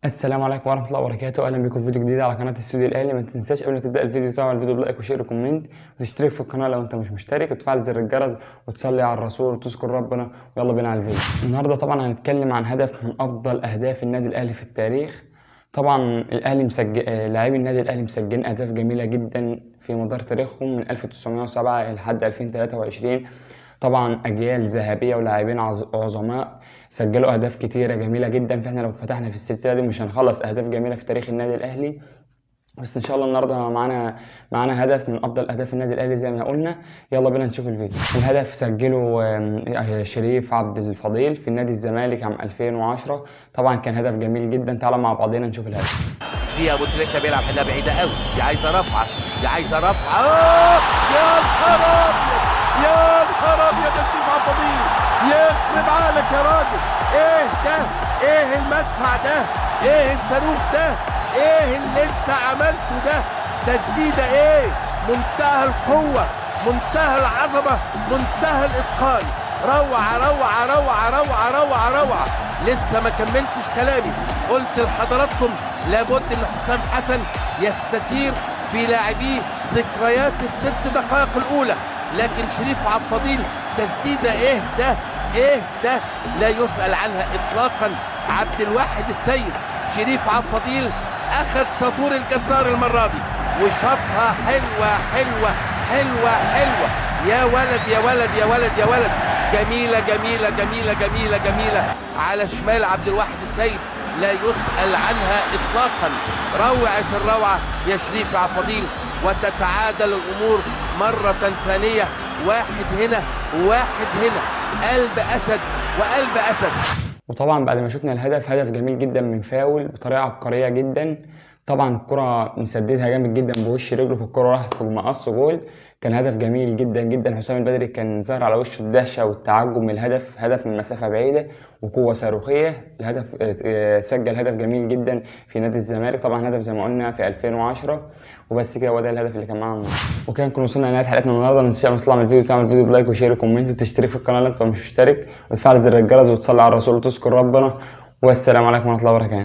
السلام عليكم ورحمة الله وبركاته. أهلا بكم في فيديو جديد على قناة استوديو الأهلي. ما تنساش قبل ما تبدأ الفيديو تعمل الفيديو بلايك وشير وكومنت وتشترك في القناة لو أنت مش مشترك وتفعل زر الجرس وتصلي على الرسول وتذكر ربنا. ويلا بينا على الفيديو. النهاردة طبعا هنتكلم عن هدف من أفضل أهداف النادي الأهلي في التاريخ. طبعا الأهلي لاعبي النادي الأهلي مسجلين أهداف جميلة جدا في مدار تاريخهم من 1907 لحد 2023. طبعا اجيال ذهبيه ولاعبين عظماء سجلوا اهداف كتيره جميله جدا. فاحنا لو فتحنا في السلسله دي مش هنخلص اهداف جميله في تاريخ النادي الاهلي. بس ان شاء الله النهارده معانا هدف من افضل اهداف النادي الاهلي زي ما قلنا. يلا بينا نشوف الفيديو. الهدف سجله شريف عبد الفضيل في نادي الزمالك عام 2010. طبعا كان هدف جميل جدا. تعالوا مع بعضنا نشوف الهدف. في ابو تريكه بيلعب حلها بعيده قوي، دي عايزه رفعه، دي عايزه رفعه. يا نهار ابيض، يا نهار ابيض يا شريف عبد الفضيل، يخرب عقلك يا راجل. ايه ده؟ ايه المدفع ده؟ ايه الصاروخ ده؟ ايه اللي انت عملته ده؟ تسديده ايه؟ منتهى القوه، منتهى العظمه، منتهى الاتقان. روعه روعه روعه روعه روعه روعه. لسه ما كملتش كلامي. قلت لحضراتكم لابد ان حسام حسن يستثير في لاعبيه ذكريات ال6 دقائق الاولى، لكن شريف عبد الفضيل تسديده ايه ده؟ ايه ده؟ لا يسأل عنها اطلاقا. عبد الواحد السيد شريف عبد الفضيل اخذ سطور الجزار المره دي وشاطها حلوه حلوه حلوه حلوه. يا ولد يا ولد يا ولد يا ولد. جميله جميله جميله جميله جميله على شمال عبد الواحد السيد، لا يسأل عنها اطلاقا. روعه الروعه يا شريف عبد الفضيل. وتتعادل الامور مره ثانيه، واحد هنا وواحد هنا. قلب اسد وقلب اسد. وطبعا بعد ما شفنا الهدف، هدف جميل جدا من فاول بطريقه عبقريه جدا. طبعا الكره مسددها جامد جدا بوش رجله، في الكره راحت في المقص جول. كان هدف جميل جدا جدا. حسام البدري كان ظاهر على وشه الدهشه والتعجب من الهدف. هدف من مسافه بعيده وقوه صاروخيه. الهدف سجل هدف جميل جدا في نادي الزمالك. طبعا هدف زي ما قلنا في 2010. وبس كده، هو ده الهدف اللي كان معانا النهارده. وكان وصلنا لنهايه حلقتنا النهارده. ما تنساش تطلع من الفيديو تعمل فيديو بلايك وشير وكومنت وتشترك في القناه لو انت مش مشترك وتفعل زر الجرس وتصلي على الرسول وتذكر ربنا. والسلام عليكم ورحمه الله وبركاته.